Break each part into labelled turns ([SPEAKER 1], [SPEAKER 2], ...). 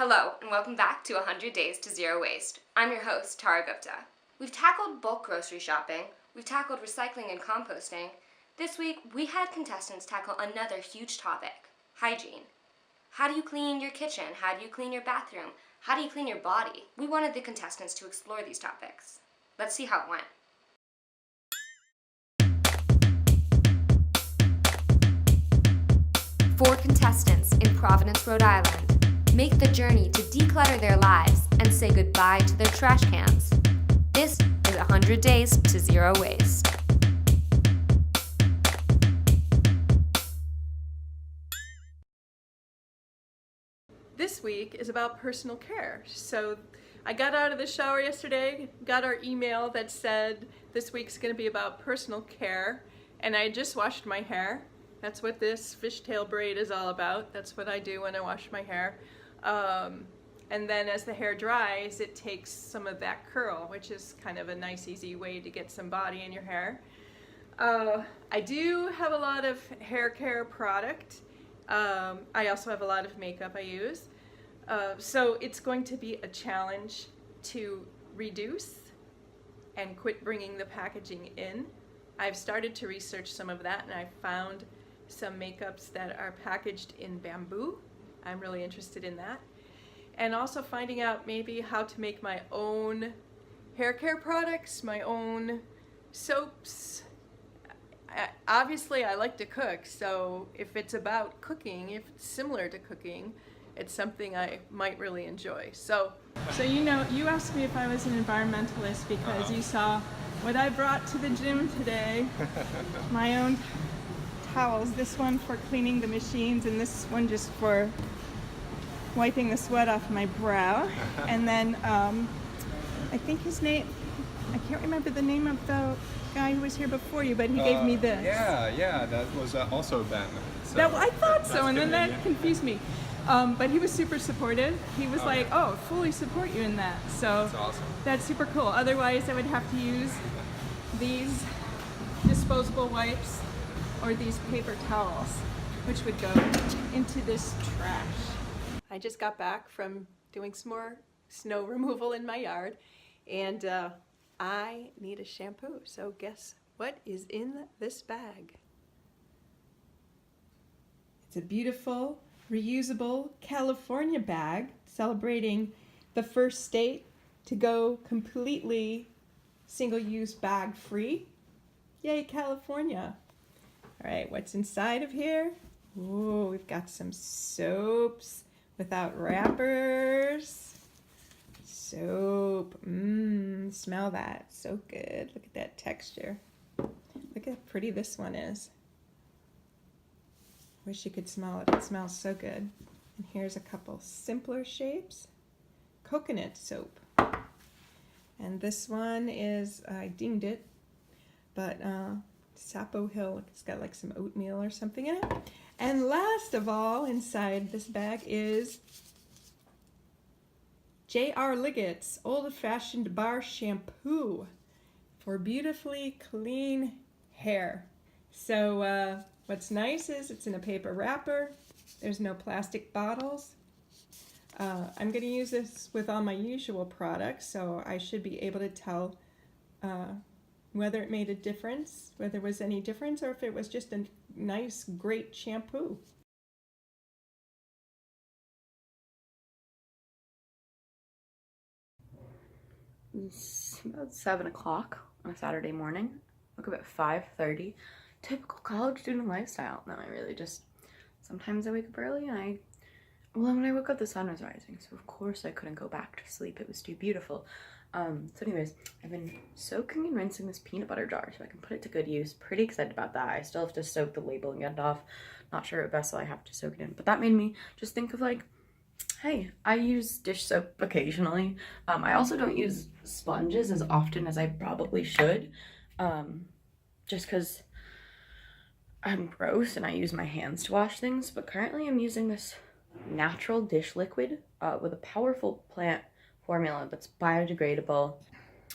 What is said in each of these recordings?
[SPEAKER 1] Hello, and welcome back to 100 Days to Zero Waste. I'm your host, Tara Gupta. We've tackled bulk grocery shopping, we've tackled recycling and composting. This week, we had contestants tackle another huge topic, hygiene. How do you clean your kitchen? How do you clean your bathroom? How do you clean your body? We wanted the contestants to explore these topics. Let's see how it went. Four contestants in Providence, Rhode Island make the journey to declutter their lives and say goodbye to their trash cans. This is 100 Days to Zero Waste.
[SPEAKER 2] This week is about personal care. So I got out of the shower yesterday, got our email that said this week's going to be about personal care, and I just washed my hair. That's what this fishtail braid is all about. That's what I do when I wash my hair. And then as the hair dries, it takes some of that curl, which is kind of a nice, easy way to get some body in your hair. I do have a lot of hair care product. I also have a lot of makeup I use. So it's going to be a challenge to reduce and quit bringing the packaging in. I've started to research some of that, and I found some makeups that are packaged in bamboo. I'm really interested in that. And also finding out maybe how to make my own hair care products, my own soaps. Obviously, I like to cook, so if it's about cooking, if it's similar to cooking, it's something I might really enjoy. So you know, you asked me if I was an environmentalist because you saw what I brought to the gym today. My own towels, this one for cleaning the machines and this one just for wiping the sweat off my brow. And then I think his name, I can't remember the name of the guy who was here before you, but he gave me this.
[SPEAKER 3] Yeah, that was also Ben. So
[SPEAKER 2] I thought so, and then that confused me. But he was super supportive. He was like, oh, fully support you in that. So
[SPEAKER 3] that's awesome.
[SPEAKER 2] That's super cool. Otherwise, I would have to use these disposable wipes or these paper towels, which would go into this trash. I just got back from doing some more snow removal in my yard, and I need a shampoo. So guess what is in this bag? It's a beautiful, reusable California bag celebrating the first state to go completely single-use bag free. Yay, California. All right, what's inside of here? Ooh, we've got some soaps without wrappers. Soap. Smell that. So good. Look at that texture. Look how pretty this one is. Wish you could smell it. It smells so good. And here's a couple simpler shapes. Coconut soap. And this one is, I dinged it, but Sapo Hill. It's got like some oatmeal or something in it. And last of all, inside this bag is J.R. Liggett's Old-Fashioned Bar Shampoo for beautifully clean hair. So what's nice is it's in a paper wrapper. There's no plastic bottles. I'm going to use this with all my usual products, so I should be able to tell whether it made a difference, whether there was any difference, or if it was just a nice, great shampoo.
[SPEAKER 4] It's about 7 o'clock on a Saturday morning. Woke up at 5:30. Typical college student lifestyle. No, I really just, sometimes I wake up early and when I woke up the sun was rising, so of course I couldn't go back to sleep. It was too beautiful. So anyways, I've been soaking and rinsing this peanut butter jar so I can put it to good use. Pretty excited about that. I still have to soak the label and get it off. Not sure what vessel I have to soak it in, but that made me just think of like, hey, I use dish soap occasionally. I also don't use sponges as often as I probably should, just because I'm gross and I use my hands to wash things, but currently I'm using this natural dish liquid with a powerful plant formula that's biodegradable.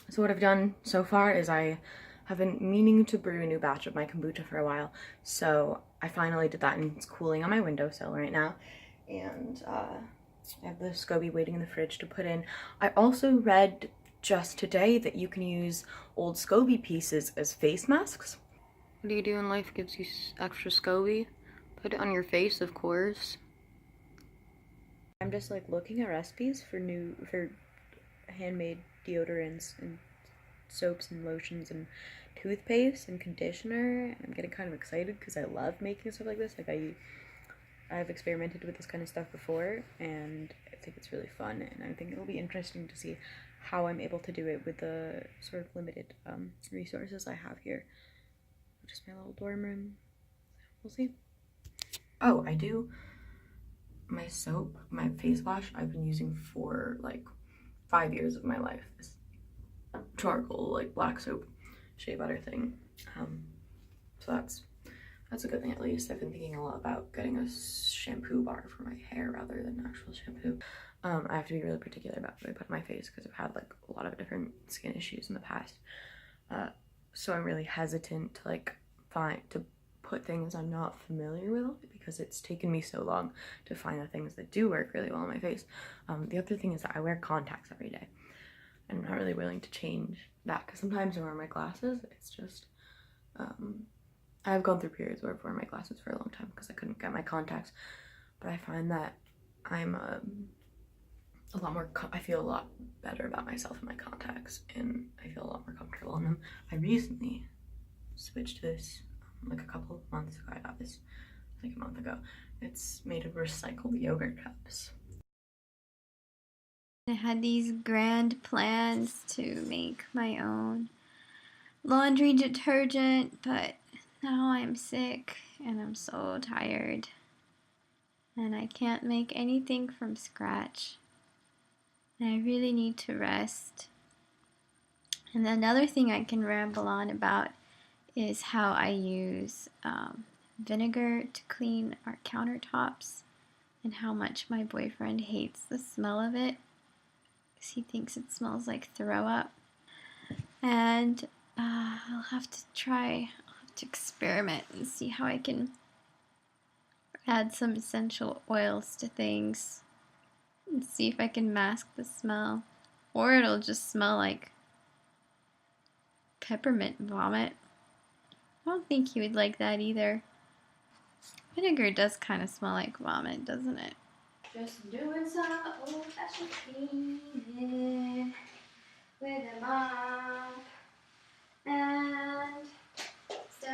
[SPEAKER 4] So what I've done so far is I have been meaning to brew a new batch of my kombucha for a while, so I finally did that and it's cooling on my windowsill right now. And I have the SCOBY waiting in the fridge to put in. I also read just today that you can use old SCOBY pieces as face masks. What do you do in life gives you extra SCOBY? Put it on your face, of course. I'm just like looking at recipes for handmade deodorants and soaps and lotions and toothpaste and conditioner, and I'm getting kind of excited because I love making stuff like this. Like I've experimented with this kind of stuff before, and I think it's really fun, and I think it'll be interesting to see how I'm able to do it with the sort of limited resources I have here. Just my little dorm room. We'll see. Oh, I do my soap, my face wash I've been using for like 5 years of my life. This charcoal, like black soap shea butter thing. So that's a good thing at least. I've been thinking a lot about getting a shampoo bar for my hair rather than actual shampoo. I have to be really particular about what I put on my face because I've had like a lot of different skin issues in the past. So I'm really hesitant to like put things I'm not familiar with because it's taken me so long to find the things that do work really well on my face. The other thing is that I wear contacts every day. I'm not really willing to change that because sometimes I wear my glasses. It's just, I've gone through periods where I've worn my glasses for a long time because I couldn't get my contacts. But I find that I'm a lot more, I feel a lot better about myself in my contacts, and I feel a lot more comfortable in them. I recently switched to this like a couple of months ago. I got this like a month ago. It's made of recycled yogurt cups.
[SPEAKER 5] I had these grand plans to make my own laundry detergent, but now I'm sick and I'm so tired and I can't make anything from scratch. And I really need to rest. And another thing I can ramble on about is how I use vinegar to clean our countertops and how much my boyfriend hates the smell of it because he thinks it smells like throw up. And I'll have to experiment and see how I can add some essential oils to things and see if I can mask the smell, or it'll just smell like peppermint vomit. I don't think he would like that either. Vinegar does kind of smell like vomit, doesn't it? Just doing some old-fashioned cleaning with a mop and stuff.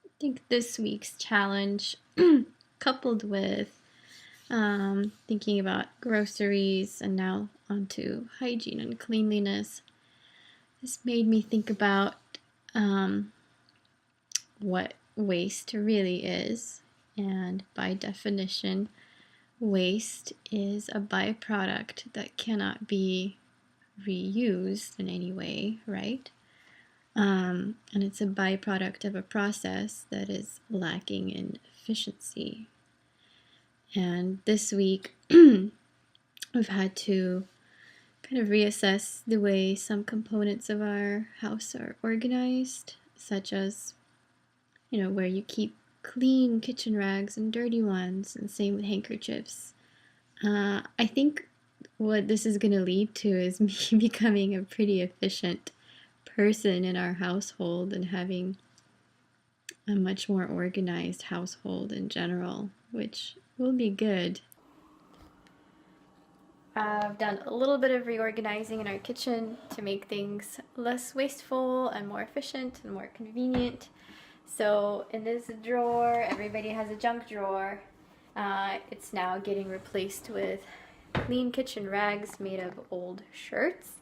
[SPEAKER 5] I think this week's challenge, coupled with thinking about groceries and now onto hygiene and cleanliness, has made me think about what waste really is. And by definition, waste is a byproduct that cannot be reused in any way, right? And it's a byproduct of a process that is lacking in efficiency. And this week, we've had to kind of reassess the way some components of our house are organized, such as, where you keep clean kitchen rags and dirty ones, and same with handkerchiefs. I think what this is going to lead to is me becoming a pretty efficient person in our household and having a much more organized household in general, which will be good. I've done a little bit of reorganizing in our kitchen to make things less wasteful and more efficient and more convenient. So in this drawer, everybody has a junk drawer. It's now getting replaced with clean kitchen rags made of old shirts.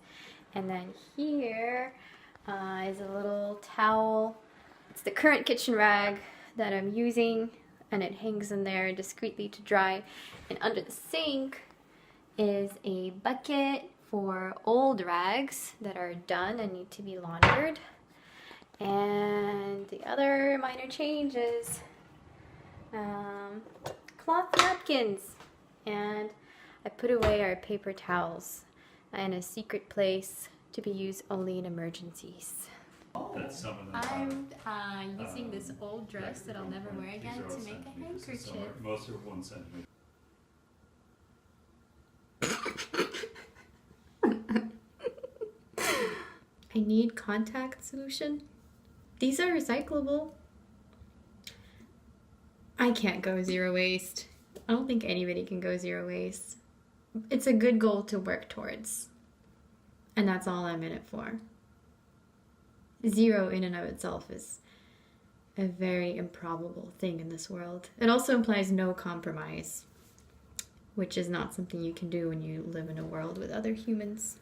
[SPEAKER 5] And then here is a little towel. It's the current kitchen rag that I'm using, and it hangs in there discreetly to dry. And under the sink is a bucket for old rags that are done and need to be laundered. And the other minor change is cloth napkins. And I put away our paper towels in a secret place to be used only in emergencies. I'm using this old dress that I'll never wear again to make a handkerchief.
[SPEAKER 6] Most are 1 centimeter.
[SPEAKER 5] I need contact solution. These are recyclable. I can't go zero waste. I don't think anybody can go zero waste. It's a good goal to work towards. And that's all I'm in it for. Zero in and of itself is a very improbable thing in this world. It also implies no compromise, which is not something you can do when you live in a world with other humans.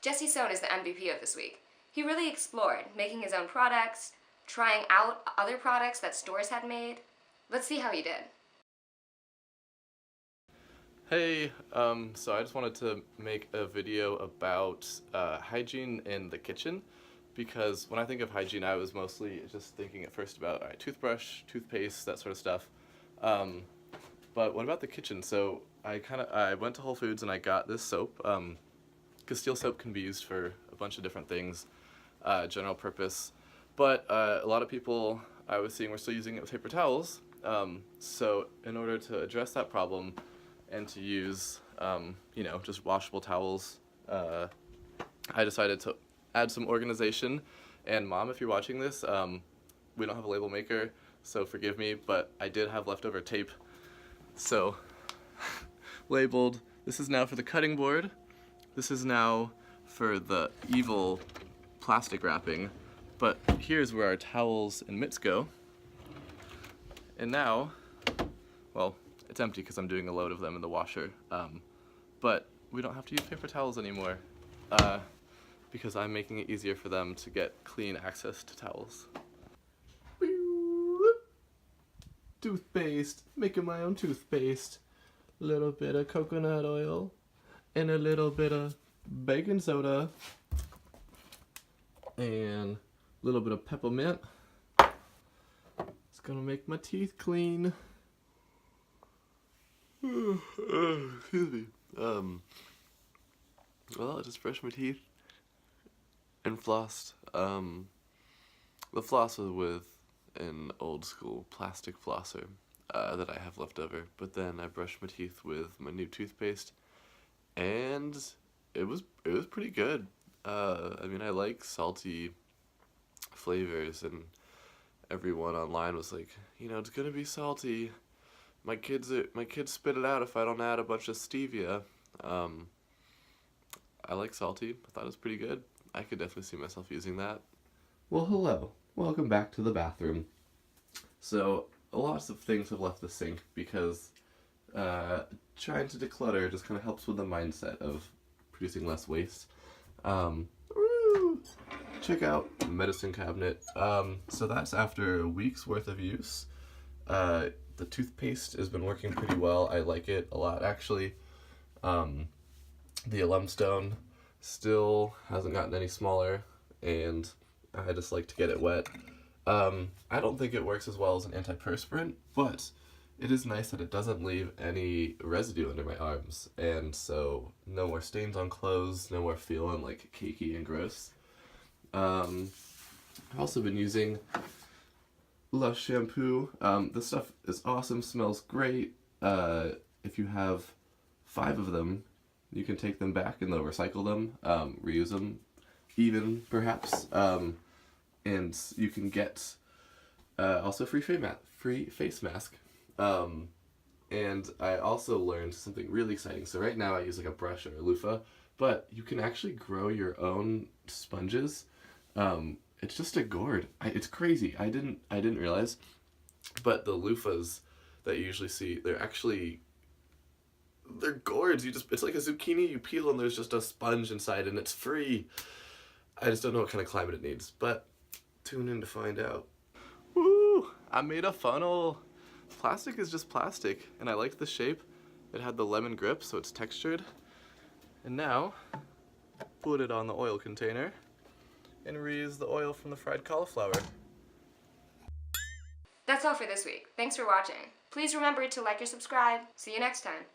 [SPEAKER 1] Jesse Sohn is the MVP of this week. He really explored, making his own products, trying out other products that stores had made. Let's see how he did.
[SPEAKER 6] Hey, so I just wanted to make a video about hygiene in the kitchen, because when I think of hygiene, I was mostly just thinking at first about toothbrush, toothpaste, that sort of stuff. But what about the kitchen? So I went to Whole Foods and I got this soap. Castile soap can be used for a bunch of different things, general purpose. But a lot of people I was seeing were still using it with paper towels. So in order to address that problem and to use, just washable towels, I decided to add some organization. And Mom, if you're watching this, we don't have a label maker, so forgive me, but I did have leftover tape. So, labeled, this is now for the cutting board. This is now for the evil plastic wrapping. But here's where our towels and mitts go. And now, well, it's empty because I'm doing a load of them in the washer. But we don't have to use paper towels anymore because I'm making it easier for them to get clean access to towels.
[SPEAKER 7] Toothpaste, making my own toothpaste. A little bit of coconut oil and a little bit of baking soda and a little bit of peppermint. It's gonna make my teeth clean.
[SPEAKER 8] Excuse me. Well, I just brushed my teeth and flossed. The floss was with an old school plastic flosser that I have left over, but then I brushed my teeth with my new toothpaste, and it was pretty good. I mean, I like salty flavors, and everyone online was like, it's gonna be salty. My kids spit it out if I don't add a bunch of stevia. I like salty. I thought it was pretty good. I could definitely see myself using that.
[SPEAKER 7] Well, hello. Welcome back to the bathroom.
[SPEAKER 6] So, lots of things have left the sink because trying to declutter just kind of helps with the mindset of producing less waste. Check out the medicine cabinet. So that's after a week's worth of use. The toothpaste has been working pretty well. I like it a lot, actually. The alum stone still hasn't gotten any smaller, and I just like to get it wet. I don't think it works as well as an antiperspirant, but it is nice that it doesn't leave any residue under my arms, and so no more stains on clothes, no more feeling like cakey and gross. I've also been using Lush shampoo. This stuff is awesome, smells great. If you have 5 of them, you can take them back and they'll recycle them, reuse them even, perhaps. And you can get also free face mask. And I also learned something really exciting. So right now I use like a brush or a loofah, but you can actually grow your own sponges. It's just a gourd. It's crazy. I didn't realize, but the loofahs that you usually see, they're gourds. It's like a zucchini you peel and there's just a sponge inside and it's free. I just don't know what kind of climate it needs, but tune in to find out. Woo! I made a funnel. Plastic is just plastic, and I liked the shape. It had the lemon grip, so it's textured. And now, put it on the oil container and reuse the oil from the fried cauliflower.
[SPEAKER 1] That's all for this week. Thanks for watching. Please remember to like or subscribe. See you next time.